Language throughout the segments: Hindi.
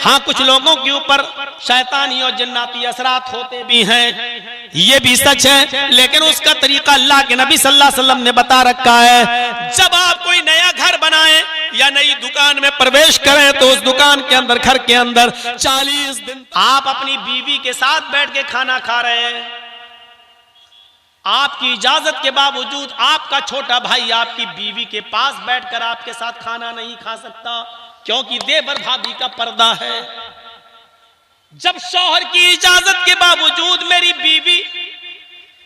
हाँ, कुछ लोगों के ऊपर शैतानी और जन्नाती असरात होते भी हैं, ये भी सच है, लेकिन उसका तरीका अल्लाह के नबी सल्लल्लाहु अलैहि वसल्लम ने बता रखा है। जब आप कोई नया घर बनाएं या नई दुकान में प्रवेश करें तो उस दुकान के अंदर, घर के अंदर 40 दिन आप अपनी बीवी के साथ बैठ के खाना खा रहे हैं। आपकी इजाजत के बावजूद आपका छोटा भाई आपकी बीवी के पास बैठकर आपके साथ खाना नहीं खा सकता, क्योंकि देवर भाभी का पर्दा है। जब शौहर की इजाजत के बावजूद मेरी बीवी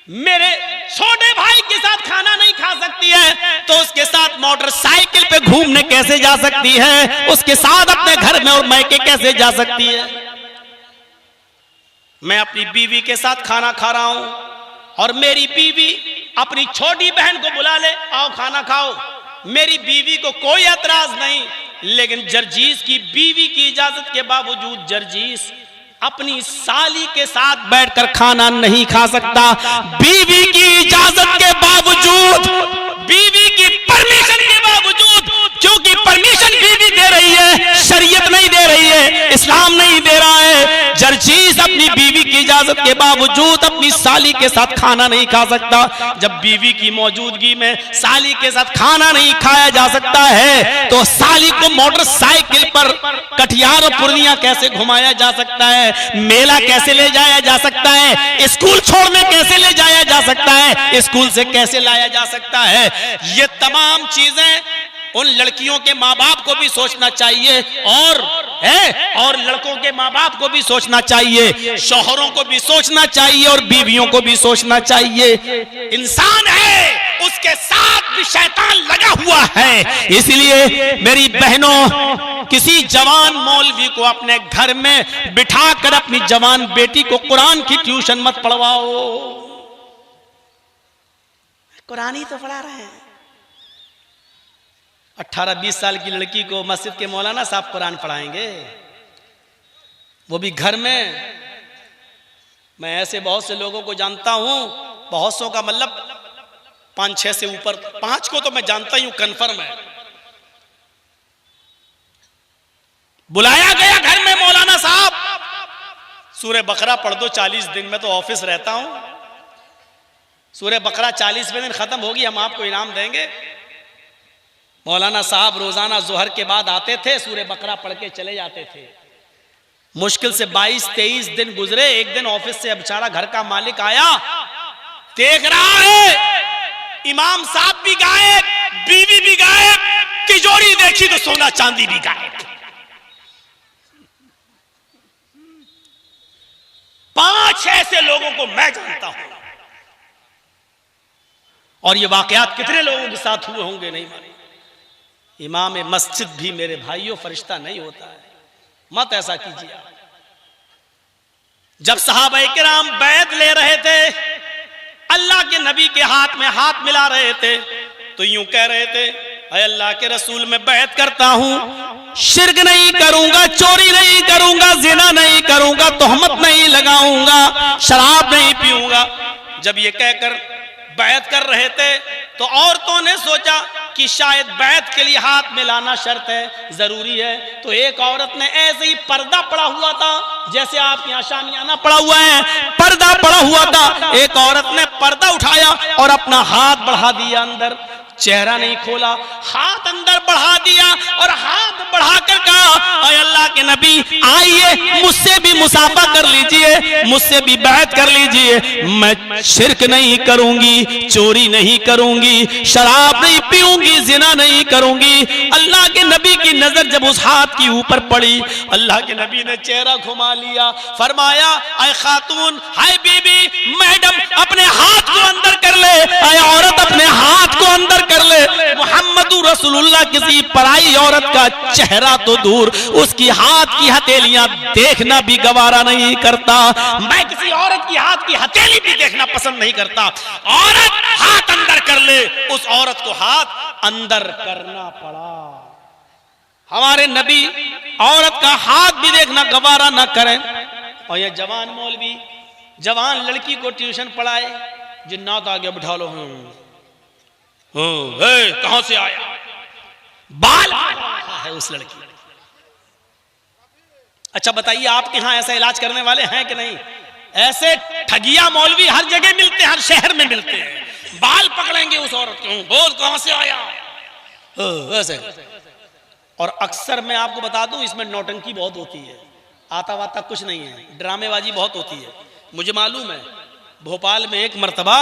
मेरे छोटे भाई के साथ खाना नहीं खा सकती है, तो उसके साथ मोटरसाइकिल पे घूमने कैसे जा सकती है, उसके साथ अपने घर में और मैके कैसे जा सकती है। मैं अपनी बीवी के साथ खाना खा रहा हूं और मेरी बीवी अपनी छोटी बहन को बुला ले, आओ खाना खाओ, मेरी बीवी को कोई एतराज नहीं, लेकिन जर्जीस की बीवी की इजाजत के बावजूद जर्जीस अपनी साली के साथ बैठकर खाना नहीं खा सकता। बीवी की इजाजत के बावजूद, बीवी की परमिशन के बावजूद, क्योंकि परमिशन बीवी दे रही है, शरीयत नहीं दे रही है, इस्लाम नहीं दे रहा है। जर्जीस अपनी बीवी की इजाजत के बावजूद अपनी साली के साथ खाना नहीं खा सकता। जब बीवी की मौजूदगी में साली के साथ खाना नहीं खाया जा सकता है, तो साली को मोटरसाइकिल पर कटिहार और पूर्णिया कैसे घुमाया जा सकता है, मेला कैसे ले जाया जा सकता है, स्कूल छोड़ने कैसे ले जाया जा सकता है, स्कूल से कैसे लाया जा सकता है। ये तमाम चीजें उन लड़कियों के माँ बाप को भी सोचना चाहिए और लड़कों के माँ बाप को भी सोचना चाहिए, शौहरों को भी सोचना चाहिए और बीवियों को भी सोचना चाहिए। इंसान है, उसके साथ भी शैतान लगा हुआ है। इसलिए मेरी बहनों, किसी जवान मौलवी को अपने घर में बिठाकर अपनी जवान बेटी को कुरान की ट्यूशन मत पढ़वाओ। कुरान ही तो पढ़ा रहे हैं। 18-20 साल की लड़की को मस्जिद के मौलाना साहब कुरान पढ़ाएंगे, वो भी घर में। मैं ऐसे बहुत से लोगों को जानता हूं, बहुत सौ का मतलब 5-6 से ऊपर, 5 को तो मैं जानता ही हूं, कन्फर्म है। बुलाया गया घर में, मौलाना साहब सूरह बकरा पढ़ दो 40 दिन में, तो ऑफिस रहता हूं, सूरह बकरा 40वें दिन खत्म होगी, हम आपको इनाम देंगे। मौलाना साहब रोजाना जोहर के बाद आते थे, सूरह बकरा पढ़ के चले जाते थे। मुश्किल से 22-23 दिन गुजरे। एक दिन ऑफिस से बेचारा घर का मालिक आया, देख रहा है इमाम साहब भी गायब, बीवी भी गायब, तिजोरी देखी तो सोना चांदी भी गायब। 5 ऐसे लोगों को मैं जानता हूं, और ये वाकयात कितने लोगों के साथ हुए होंगे नहीं मालूम। इमाम मस्जिद भी मेरे भाइयों फरिश्ता नहीं होता है, मत ऐसा कीजिए। जब सहाबाए किराम बैत ले रहे थे, अल्लाह के नबी के हाथ में हाथ मिला रहे थे, तो यूं कह रहे थे, अय अल्लाह के रसूल मैं बैत करता हूं, शिर्क नहीं करूंगा, चोरी नहीं करूंगा, जिना नहीं करूंगा, तोहमत नहीं लगाऊंगा, शराब नहीं पीऊंगा। जब ये कहकर बैत कर रहे थे, तो औरतों ने सोचा कि शायद बैत के लिए हाथ मिलाना शर्त है, जरूरी है। तो एक औरत ने ऐसे ही पर्दा पड़ा हुआ था, जैसे आप यहाँ शामियाना पड़ा हुआ है, पर्दा पड़ा हुआ था, एक औरत ने पर्दा उठाया और अपना हाथ बढ़ा दिया अंदर, चेहरा नहीं खोला, हाथ अंदर बढ़ा दिया और हाथ बढ़ाकर कहा, अय अल्लाह के नबी आइए मुझसे भी मुसाफा कर लीजिए, मुझसे भी बैत कर लीजिए, मैं शिर्क नहीं करूंगी, चोरी नहीं करूंगी, शराब नहीं पीऊंगी, जिना नहीं करूंगी। अल्लाह के नबी की नजर जब उस हाथ की ऊपर पड़ी, अल्लाह के नबी ने चेहरा घुमा लिया, फरमाया, अय खातून, हाय बीबी, मैडम अपने हाथ को अंदर कर ले, अय औरत अपने हाथ को अंदर कर ले। मुहम्मदुर रसूलुल्लाह किसी पराई औरत का चेहरा तो दूर, उसकी हाथ की हथेलियां देखना भी गवारा नहीं करता। मैं किसी औरत की हाथ की हथेली भी देखना पसंद नहीं करता। औरत हाथ अंदर कर ले, उस औरत को हाथ अंदर करना पड़ा। हमारे नबी औरत का हाथ भी देखना गवारा ना करें। और ये जवान मौलवी जवान लड़की को ट्यूशन पढ़ाए, जिन्नात आगे बिठा लो, कहां से आया, बाल है उस लड़की। अच्छा बताइए, आपके यहां ऐसा इलाज करने वाले हैं कि नहीं? ऐसे ठगिया मौलवी हर जगह मिलते हैं, हर शहर में मिलते हैं। बाल पकड़ेंगे उस औरत के, बोल कहां से आया ऐसे। और अक्सर मैं आपको बता दूं, इसमें नौटंकी बहुत होती है, आता वाता कुछ नहीं है, ड्रामेबाजी बहुत होती है। मुझे मालूम है, भोपाल में एक मर्तबा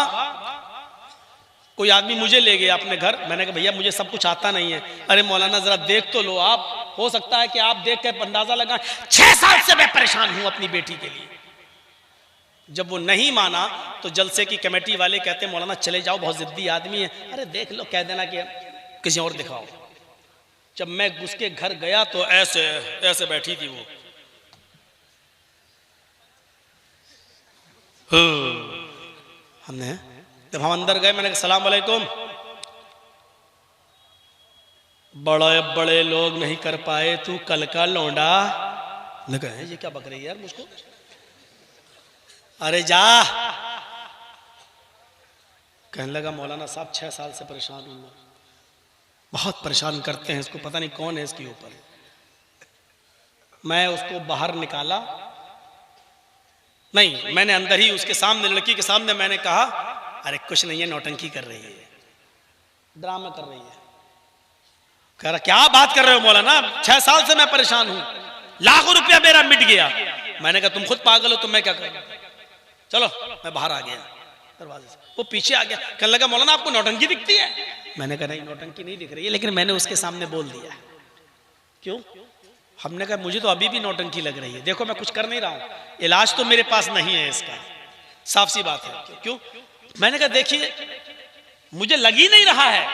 कोई आदमी मुझे ले गया अपने घर। मैंने कहा भैया मुझे सब कुछ आता नहीं है। अरे मौलाना जरा देख तो लो, आप हो सकता है कि आप देख के अंदाजा लगा। 6 साल से मैं परेशान हूं अपनी बेटी के लिए। जब वो नहीं माना तो जलसे की कमेटी वाले कहते मौलाना चले जाओ, बहुत जिद्दी आदमी है। अरे देख लो, कह देना कि किसी और दिखाओ। जब मैं उसके घर गया तो ऐसे ऐसे बैठी थी वो। हमने जब हम अंदर गए, मैंने कहा सलाम वालेकुम। बड़े बड़े लोग नहीं कर पाए, तू कल का लौंडा। लगा है ये क्या बक रही है यार मुझको। अरे जा। कहने लगा मौलाना साहब 6 साल से परेशान हूं, बहुत परेशान करते हैं इसको, पता नहीं कौन है इसके ऊपर। मैं उसको बाहर निकाला, नहीं मैंने अंदर ही उसके सामने, लड़की के सामने मैंने कहा अरे कुछ नहीं है, नौटंकी कर रही है, ड्रामा कर रही है। कह रहा क्या बात कर रहे हो मौलाना, 6 साल से मैं परेशान हूं, लाखों रुपया मेरा मिट गया। मैंने कहा तुम खुद पागल हो तो मैं क्या करूं, चलो। मैं बाहर आ गया दरवाजे से, वो पीछे आ गया। कहने लगा मौलाना आपको नौटंकी दिखती है। मैंने कहा नहीं नौटंकी नहीं दिख रही है, लेकिन मैंने उसके सामने बोल दिया। क्यों? हमने कहा मुझे तो अभी भी नौटंकी लग रही है, देखो मैं कुछ कर नहीं रहा हूं, इलाज तो मेरे पास नहीं है इसका, साफ सी बात है। क्यों? मैंने कहा देखिए मुझे लग ही नहीं रहा है।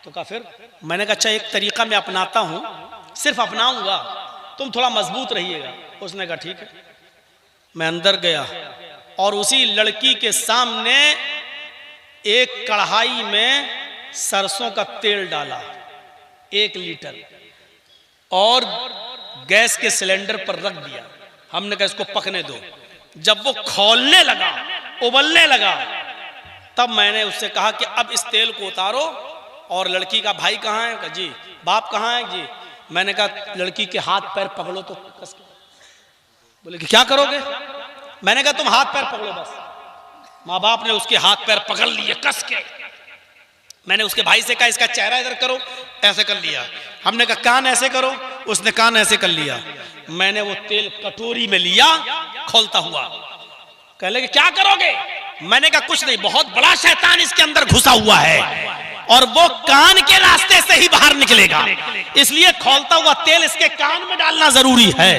तो कहा फिर? मैंने कहा अच्छा एक तरीका मैं अपनाता हूं, सिर्फ अपनाऊंगा, तुम थोड़ा मजबूत रहिएगा। उसने कहा ठीक है। मैं अंदर गया और उसी लड़की के सामने एक कढ़ाई में सरसों का तेल डाला 1 लीटर और गैस के सिलेंडर पर रख दिया। हमने कहा इसको पकने दो। जब वो खौलने लगा, उबलने लगा, तब मैंने उससे कहा कि अब इस तेल को उतारो। और लड़की का भाई कहाँ है? कहा जी। बाप कहाँ है? जी। मैंने कहा लड़की के हाथ पैर पकड़ो तो कस के। बोले कि क्या करोगे? मैंने कहा तुम हाथ पैर पकड़ो बस। माँ बाप ने उसके हाथ पैर पकड़ लिए कस के। मैंने उसके भाई से कहा इसका चेहरा इधर करो, ऐसे कर लिया। हमने कहा कान ऐसे करो, उसने कान ऐसे कर लिया। मैंने वो तेल कटोरी में लिया खोलता हुआ। कह लगे क्या करोगे? मैंने कहा कुछ नहीं, बहुत बड़ा शैतान इसके अंदर घुसा हुआ है और वो कान के रास्ते से ही बाहर निकलेगा, इसलिए खोलता हुआ तेल इसके कान में डालना जरूरी है।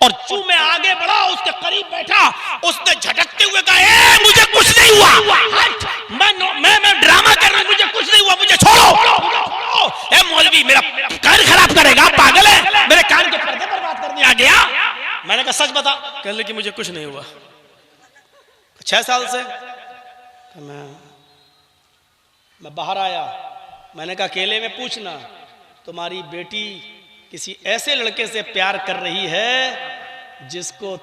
और जो मैं आगे बढ़ा, उसके करीब बैठा, उसने झटकते हुए कहा मुझे कुछ नहीं हुआ, मैं ड्रामा कर रहा हूं, मुझे कुछ नहीं हुआ, मुझे छोड़ो। ए मौलवी मेरा कान खराब करेगा, पागल है, मेरे कान के पर्दे पर बात करने आ गया। मैंने कहा सच बता। कहने लगी मुझे कुछ नहीं हुआ 6 साल से। मैं बाहर आया, मैंने कहा अकेले में पूछना, तुम्हारी बेटी किसी ऐसे लड़के से प्यार कर रही है जिसको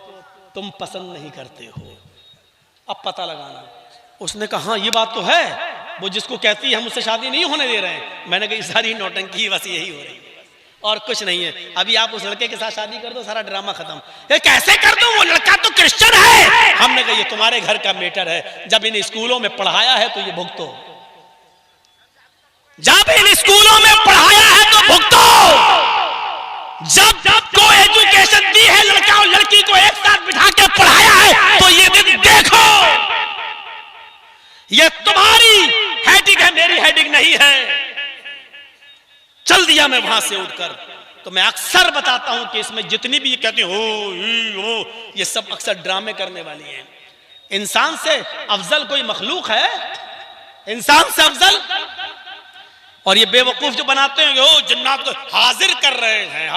तुम पसंद नहीं करते हो, अब पता लगाना। उसने कहा हाँ ये बात तो है, वो जिसको कहती है हम उससे शादी नहीं होने दे रहे हैं। मैंने कहा सारी नौटंकी बस यही हो रही है और कुछ नहीं है। अभी आप उस लड़के के साथ शादी कर दो, सारा ड्रामा खत्म। ये कैसे कर दो? वो लड़का तो क्रिश्चियन है। हमने कहा ये तुम्हारे घर का मैटर है, जब इन स्कूलों में पढ़ाया है तो ये भुगतो, जब इन स्कूलों में पढ़ाया है तो भुगतो। जब को एजुकेशन दी है, लड़का और लड़की को एक साथ बिठा के पढ़ाया है तो ये दिन देखो। ये तुम्हारी हेडिंग है, मेरी हेडिंग नहीं है। चल दिया मैं वहां से उठकर। तो मैं अक्सर बताता हूं कि इसमें जितनी भी कहते हो ये सब अक्सर ड्रामे करने वाली हैं। इंसान से अफजल कोई मखलूक है? इंसान से अफजल? और ये बेवकूफ जो बनाते हैं ओ जन्नत को हाजिर कर रहे हैं,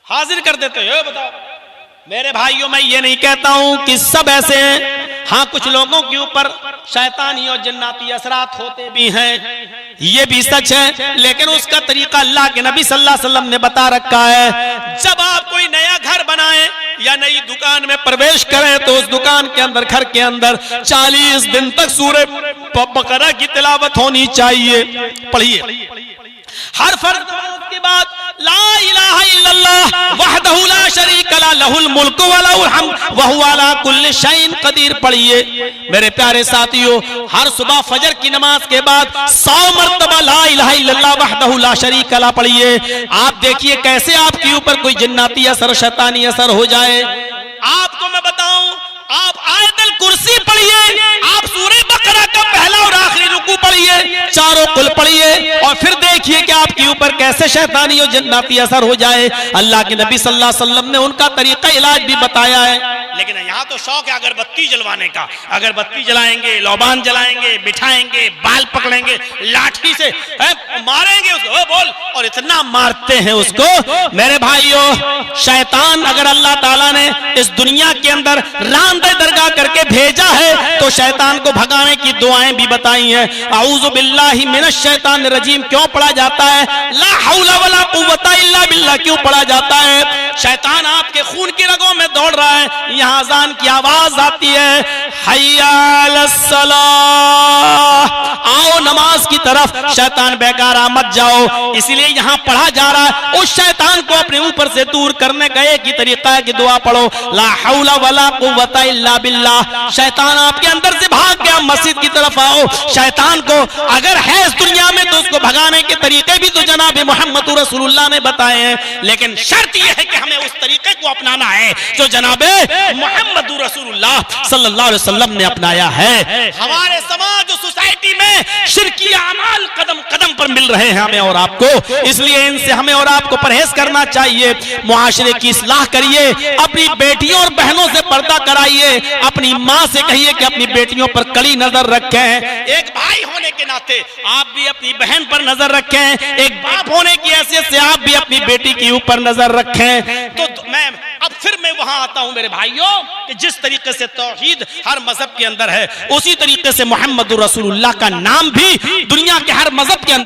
हाजिर कर देते हैं। बताओ मेरे भाइयों, मैं ये नहीं कहता हूं कि सब ऐसे हैं। हाँ कुछ लोगों के ऊपर शैतानी और जन्नती असरात होते भी हैं, ये भी सच है, लेकिन उसका तरीका अल्लाह के नबी सल्लल्लाहु अलैहि वसल्लम ने बता रखा है। जब आप कोई नया घर बनाएं या नई दुकान में प्रवेश करें तो उस दुकान के अंदर, घर के अंदर 40 दिन तक सूरह बकरा की तिलावत होनी चाहिए। पढ़िए हर फर्ज नमाज के बाद ला इलाहा इल्लल्लाह लहुल मुल्क व लहुल हम्द व हुवा अला कुल्लि शैइन कदीर पढ़िए। मेरे प्यारे साथियों, हर सुबह फजर की नमाज के बाद 100 मरतबा ला इलाहा इल्लल्लाह वहदहु ला शरीका ला पढ़िए। आप देखिए कैसे आपके ऊपर कोई जिन्नाती असर, शैतानी असर हो जाए। आपको मैं बताऊं, आप आयतल कुर्सी पढ़िए, आप सूरह बकरा का पहला और आखिरी रुकू पढ़िए, चारों कुल पढ़िए, और फिर देखिए कि आपके ऊपर कैसे शैतानी और जन्नती असर हो जाए। अल्लाह के नबी सल्लल्लाहु अलैहि वसल्लम ने उनका तरीका इलाज भी बताया है। लेकिन यहाँ तो शौक है अगरबत्ती जलवाने का। अगरबत्ती जलाएंगे, लौबान जलाएंगे, बिठाएंगे, बाल पकड़ेंगे, लाठी से मारेंगे उसको, बोल, और इतना मारते हैं उसको। मेरे भाइयों, शैतान अगर अल्लाह ताला ने इस दुनिया के अंदर रांदे दरगाह करके भेजा है तो शैतान को भगाने की दुआएं भी बताई हैं। आऊज़ु बिल्लाहि मिनश शैतानिर रजीम क्यों पढ़ा जाता है? ला हौला वला कुव्वता इल्ला बिल्लाह क्यों पढ़ा जाता है? शैतान आपके खून की रगों में दौड़ रहा है। यहाँ अज़ान की आवाज आती है, हय्या अलस सलाह, आओ नमाज की तरफ, शैतान बेकार मत जाओ। इसलिए यहाँ पढ़ा जा रहा है। उस शैतान को अपने ऊपर से दूर करने का एक ही तरीका है कि दुआ पढ़ो, ला हौला वला कुव्वता इल्ला बिल्लाह। शैतान आपके अंदर से भाग गया, मस्जिद की तरफ आओ। शैतान को अगर है इस दुनिया में तो उसको भगाने के तरीके भी तो जनाब मोहम्मद रसूलुल्लाह ने बताए हैं। लेकिन शर्त यह है कि हमें उस तरीके को अपनाना है जो जनाब मोहम्मद रसूलुल्लाह सल्लल्लाहु अलैहि वसल्लम ने अपनाया है। हमारे समाज और सोसाइटी में शिरकी अमाल कदम कदम पर मिल रहे हैं हमें और आपको, इसलिए इनसे हमें और आपको परहेज करना चाहिए। मुआशरे की इस्लाह करिए, अपनी बेटियों और बहनों से पर्दा कराइए, अपनी माँ से कहिए कि अपनी बेटियों पर कड़ी नजर रखें। एक भाई होने के नाते आप भी अपनी बहन पर नजर रखें, एक बाप होने की हैसियत से आप भी अपनी बेटी के ऊपर नजर रखें। तो मैं फिर मैं वहां आता हूं मेरे भाइयों कि जिस तरीके से तौहीद हर मजहब के अंदर है, उसी तरीके से मोहम्मद रसूलुल्लाह का नाम भी दुनिया के हर मजहब के अंदर